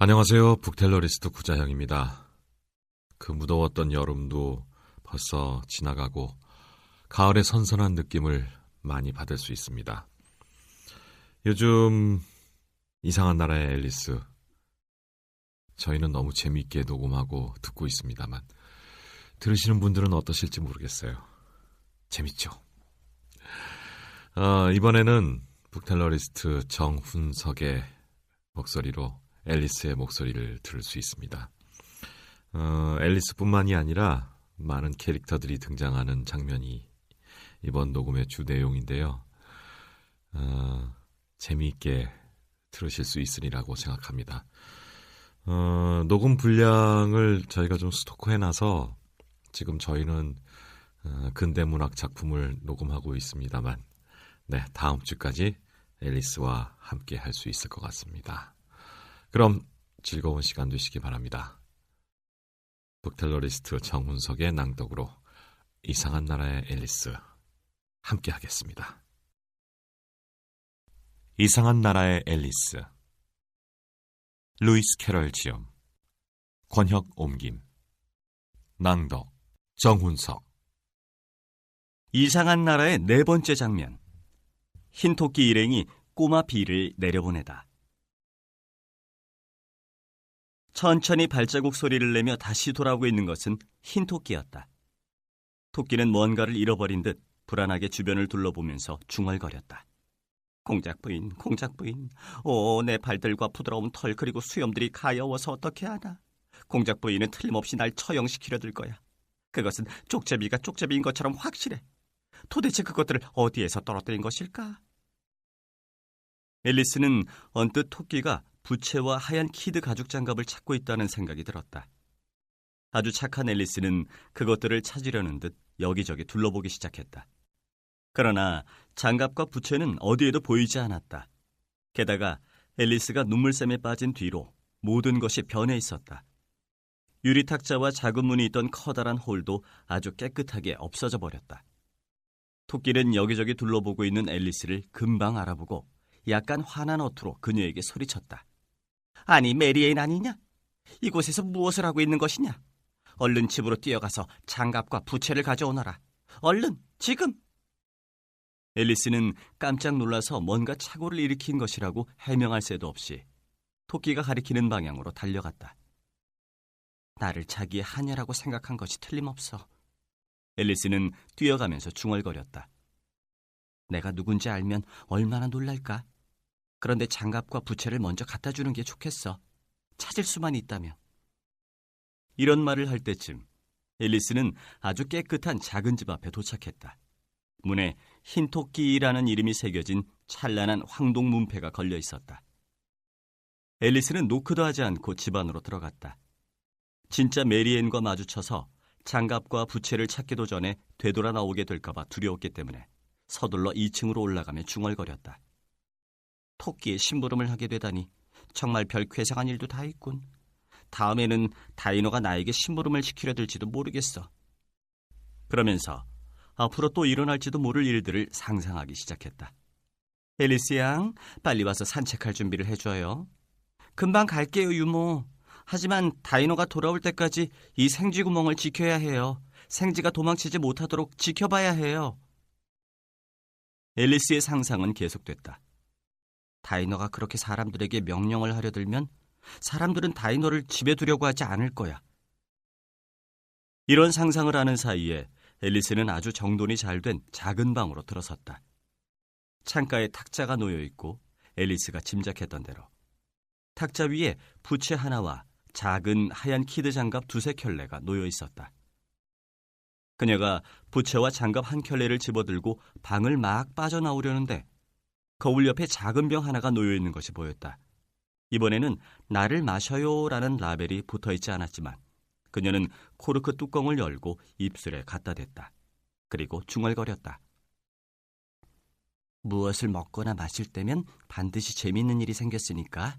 안녕하세요. 북텔러리스트 구자형입니다. 그 무더웠던 여름도 벌써 지나가고 가을의 선선한 느낌을 많이 받을 수 있습니다. 요즘 이상한 나라의 앨리스, 저희는 너무 재미있게 녹음하고 듣고 있습니다만 들으시는 분들은 어떠실지 모르겠어요. 재밌죠? 이번에는 북텔러리스트 정훈석의 목소리로 앨리스의 목소리를 들을 수 있습니다. 앨리스뿐만이 아니라 많은 캐릭터들이 등장하는 장면이 이번 녹음의 주 내용인데요. 재미있게 들으실 수 있으리라고 생각합니다. 녹음 분량을 저희가 좀 스토커해놔서 지금 저희는 근대문학 작품을 녹음하고 있습니다만 다음 주까지 앨리스와 함께 할 수 있을 것 같습니다. 그럼 즐거운 시간 되시기 바랍니다. 북텔러리스트 정훈석의 낭독으로 이상한 나라의 앨리스 함께 하겠습니다. 이상한 나라의 앨리스, 루이스 캐럴 지음, 권혁 옮김, 낭독 정훈석. 이상한 나라의 네 번째 장면. 흰토끼 일행이 꼬마 비를 내려보내다. 천천히 발자국 소리를 내며 다시 돌아오고 있는 것은 흰토끼였다. 토끼는 뭔가를 잃어버린 듯 불안하게 주변을 둘러보면서 중얼거렸다. 공작 부인, 내 발들과 부드러운 털 그리고 수염들이 가여워서 어떻게 하나. 공작 부인은 틀림없이 날 처형시키려 들 거야. 그것은 쪽제비가 쪽제비인 것처럼 확실해. 도대체 그것들을 어디에서 떨어뜨린 것일까? 앨리스는 언뜻 토끼가 부채와 하얀 키드 가죽 장갑을 찾고 있다는 생각이 들었다. 아주 착한 앨리스는 그것들을 찾으려는 듯 여기저기 둘러보기 시작했다. 그러나 장갑과 부채는 어디에도 보이지 않았다. 게다가 앨리스가 눈물샘에 빠진 뒤로 모든 것이 변해 있었다. 유리탁자와 작은 문이 있던 커다란 홀도 아주 깨끗하게 없어져 버렸다. 토끼는 여기저기 둘러보고 있는 앨리스를 금방 알아보고 약간 화난 어투로 그녀에게 소리쳤다. 아니, 메리앤 아니냐? 이곳에서 무엇을 하고 있는 것이냐? 얼른 집으로 뛰어가서 장갑과 부채를 가져오너라. 얼른, 지금! 앨리스는 깜짝 놀라서 뭔가 착오를 일으킨 것이라고 해명할 새도 없이 토끼가 가리키는 방향으로 달려갔다. 나를 자기의 하녀라고 생각한 것이 틀림없어. 앨리스는 뛰어가면서 중얼거렸다. 내가 누군지 알면 얼마나 놀랄까? 그런데 장갑과 부채를 먼저 갖다 주는 게 좋겠어. 찾을 수만 있다면. 이런 말을 할 때쯤 앨리스는 아주 깨끗한 작은 집 앞에 도착했다. 문에 흰토끼라는 이름이 새겨진 찬란한 황동 문패가 걸려 있었다. 앨리스는 노크도 하지 않고 집 안으로 들어갔다. 진짜 메리앤과 마주쳐서 장갑과 부채를 찾기도 전에 되돌아 나오게 될까봐 두려웠기 때문에 서둘러 2층으로 올라가며 중얼거렸다. 토끼의 심부름을 하게 되다니 정말 별 괴상한 일도 다 있군. 다음에는 다이노가 나에게 심부름을 시키려 들지도 모르겠어. 그러면서 앞으로 또 일어날지도 모를 일들을 상상하기 시작했다. 앨리스 양, 빨리 와서 산책할 준비를 해줘요. 금방 갈게요, 유모. 하지만 다이노가 돌아올 때까지 이 생쥐 구멍을 지켜야 해요. 생쥐가 도망치지 못하도록 지켜봐야 해요. 앨리스의 상상은 계속됐다. 다이노가 그렇게 사람들에게 명령을 하려 들면 사람들은 다이노를 집에 두려고 하지 않을 거야. 이런 상상을 하는 사이에 앨리스는 아주 정돈이 잘 된 작은 방으로 들어섰다. 창가에 탁자가 놓여 있고 앨리스가 짐작했던 대로 탁자 위에 부채 하나와 작은 하얀 키드 장갑 두세 켤레가 놓여 있었다. 그녀가 부채와 장갑 한 켤레를 집어들고 방을 막 빠져나오려는데 거울 옆에 작은 병 하나가 놓여 있는 것이 보였다. 이번에는 나를 마셔요라는 라벨이 붙어있지 않았지만 그녀는 코르크 뚜껑을 열고 입술에 갖다 댔다. 그리고 중얼거렸다. 무엇을 먹거나 마실 때면 반드시 재미있는 일이 생겼으니까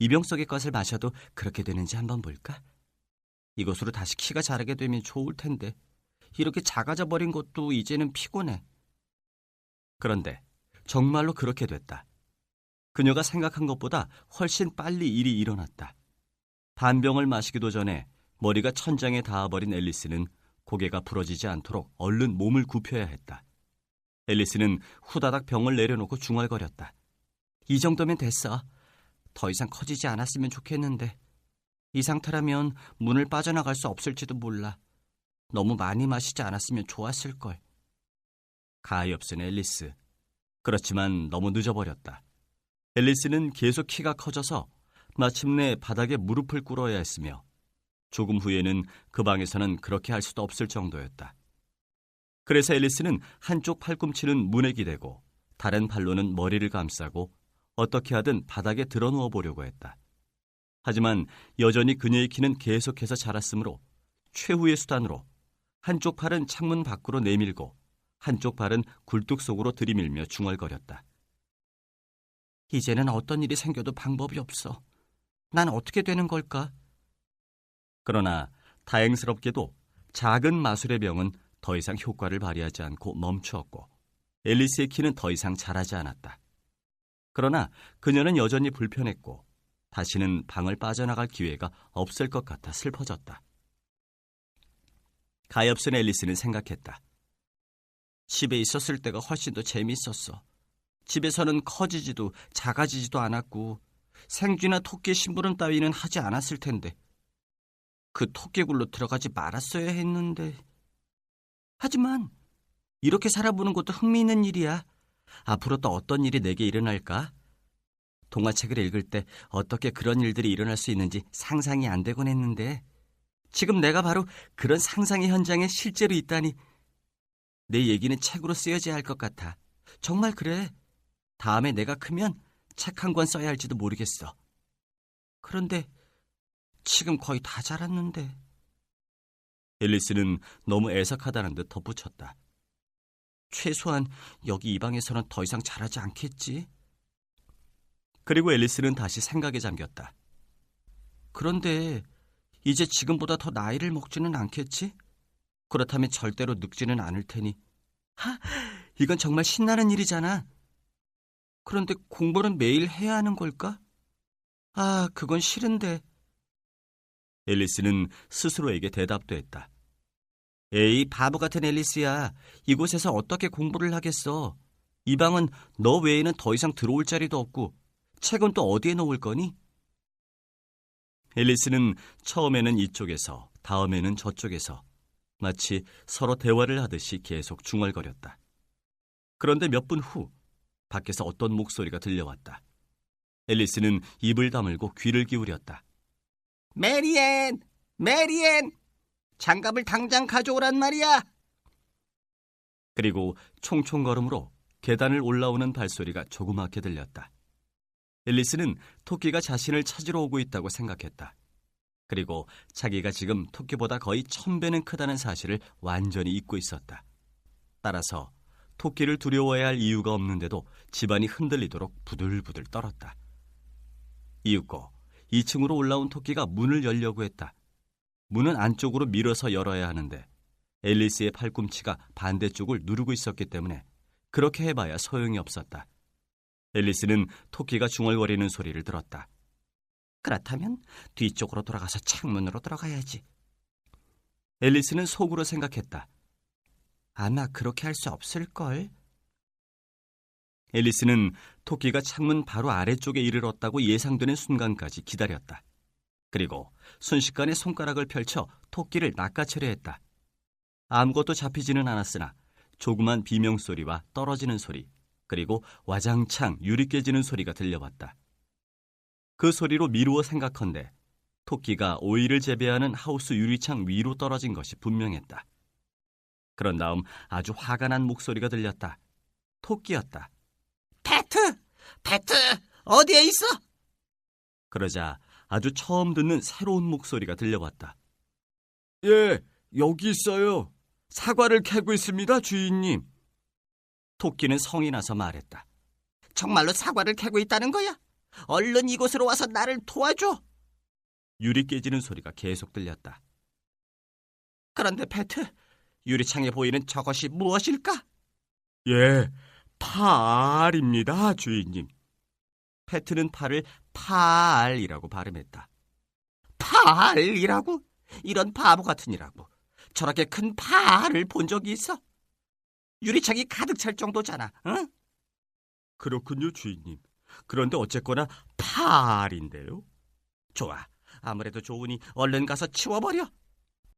이 병 속의 것을 마셔도 그렇게 되는지 한번 볼까? 이것으로 다시 키가 자라게 되면 좋을 텐데 이렇게 작아져 버린 것도 이제는 피곤해. 그런데 정말로 그렇게 됐다. 그녀가 생각한 것보다 훨씬 빨리 일이 일어났다. 반병을 마시기도 전에 머리가 천장에 닿아버린 앨리스는 고개가 부러지지 않도록 얼른 몸을 굽혀야 했다. 앨리스는 후다닥 병을 내려놓고 중얼거렸다. 이 정도면 됐어. 더 이상 커지지 않았으면 좋겠는데. 이 상태라면 문을 빠져나갈 수 없을지도 몰라. 너무 많이 마시지 않았으면 좋았을걸. 가엾은 앨리스. 그렇지만 너무 늦어버렸다. 앨리스는 계속 키가 커져서 마침내 바닥에 무릎을 꿇어야 했으며 조금 후에는 그 방에서는 그렇게 할 수도 없을 정도였다. 그래서 앨리스는 한쪽 팔꿈치는 문에 기대고 다른 팔로는 머리를 감싸고 어떻게 하든 바닥에 드러누워 보려고 했다. 하지만 여전히 그녀의 키는 계속해서 자랐으므로 최후의 수단으로 한쪽 팔은 창문 밖으로 내밀고 한쪽 발은 굴뚝 속으로 들이밀며 중얼거렸다. 이제는 어떤 일이 생겨도 방법이 없어. 난 어떻게 되는 걸까? 그러나 다행스럽게도 작은 마술의 병은 더 이상 효과를 발휘하지 않고 멈추었고 앨리스의 키는 더 이상 자라지 않았다. 그러나 그녀는 여전히 불편했고 다시는 방을 빠져나갈 기회가 없을 것 같아 슬퍼졌다. 가엾은 앨리스는 생각했다. 집에 있었을 때가 훨씬 더 재미있었어. 집에서는 커지지도 작아지지도 않았고 생쥐나 토끼 심부름 따위는 하지 않았을 텐데 그 토끼굴로 들어가지 말았어야 했는데. 하지만 이렇게 살아보는 것도 흥미있는 일이야. 앞으로 또 어떤 일이 내게 일어날까? 동화책을 읽을 때 어떻게 그런 일들이 일어날 수 있는지 상상이 안 되곤 했는데 지금 내가 바로 그런 상상의 현장에 실제로 있다니. 내 얘기는 책으로 쓰여져야 할 것 같아. 정말 그래. 다음에 내가 크면 책 한 권 써야 할지도 모르겠어. 그런데 지금 거의 다 자랐는데. 앨리스는 너무 애석하다는 듯 덧붙였다. 최소한 여기 이 방에서는 더 이상 자라지 않겠지? 그리고 앨리스는 다시 생각에 잠겼다. 그런데 이제 지금보다 더 나이를 먹지는 않겠지? 그렇다면 절대로 늙지는 않을 테니. 이건 정말 신나는 일이잖아. 그런데 공부는 매일 해야 하는 걸까? 그건 싫은데. 앨리스는 스스로에게 대답도 했다. 에이, 바보 같은 앨리스야. 이곳에서 어떻게 공부를 하겠어? 이 방은 너 외에는 더 이상 들어올 자리도 없고 책은 또 어디에 놓을 거니? 앨리스는 처음에는 이쪽에서 다음에는 저쪽에서 마치 서로 대화를 하듯이 계속 중얼거렸다. 그런데 몇 분 후 밖에서 어떤 목소리가 들려왔다. 앨리스는 입을 다물고 귀를 기울였다. 메리앤! 메리앤! 장갑을 당장 가져오란 말이야! 그리고 총총걸음으로 계단을 올라오는 발소리가 조그맣게 들렸다. 앨리스는 토끼가 자신을 찾으러 오고 있다고 생각했다. 그리고 자기가 지금 토끼보다 거의 1000배는 크다는 사실을 완전히 잊고 있었다. 따라서 토끼를 두려워해야 할 이유가 없는데도 집안이 흔들리도록 부들부들 떨었다. 이윽고 2층으로 올라온 토끼가 문을 열려고 했다. 문은 안쪽으로 밀어서 열어야 하는데 앨리스의 팔꿈치가 반대쪽을 누르고 있었기 때문에 그렇게 해봐야 소용이 없었다. 앨리스는 토끼가 중얼거리는 소리를 들었다. 그렇다면 뒤쪽으로 돌아가서 창문으로 들어가야지. 앨리스는 속으로 생각했다. 아마 그렇게 할 수 없을걸. 앨리스는 토끼가 창문 바로 아래쪽에 이르렀다고 예상되는 순간까지 기다렸다. 그리고 순식간에 손가락을 펼쳐 토끼를 낚아채려 했다. 아무것도 잡히지는 않았으나 조그만 비명소리와 떨어지는 소리, 그리고 와장창 유리 깨지는 소리가 들려왔다. 그 소리로 미루어 생각컨대 토끼가 오이를 재배하는 하우스 유리창 위로 떨어진 것이 분명했다. 그런 다음 아주 화가 난 목소리가 들렸다. 토끼였다. 배트! 배트! 어디에 있어? 그러자 아주 처음 듣는 새로운 목소리가 들려왔다. 예, 여기 있어요. 사과를 캐고 있습니다, 주인님. 토끼는 성이 나서 말했다. 정말로 사과를 캐고 있다는 거야? 얼른 이곳으로 와서 나를 도와줘. 유리 깨지는 소리가 계속 들렸다. 그런데 배트, 유리창에 보이는 저것이 무엇일까? 예, 팔입니다, 주인님. 패트는 팔을 팔이라고 발음했다. 팔이라고? 이런 바보 같으니라고. 저렇게 큰 팔을 본 적이 있어? 유리창이 가득 찰 정도잖아. 응? 그렇군요, 주인님. 그런데 어쨌거나 팔인데요. 좋아. 아무래도 좋으니 얼른 가서 치워버려.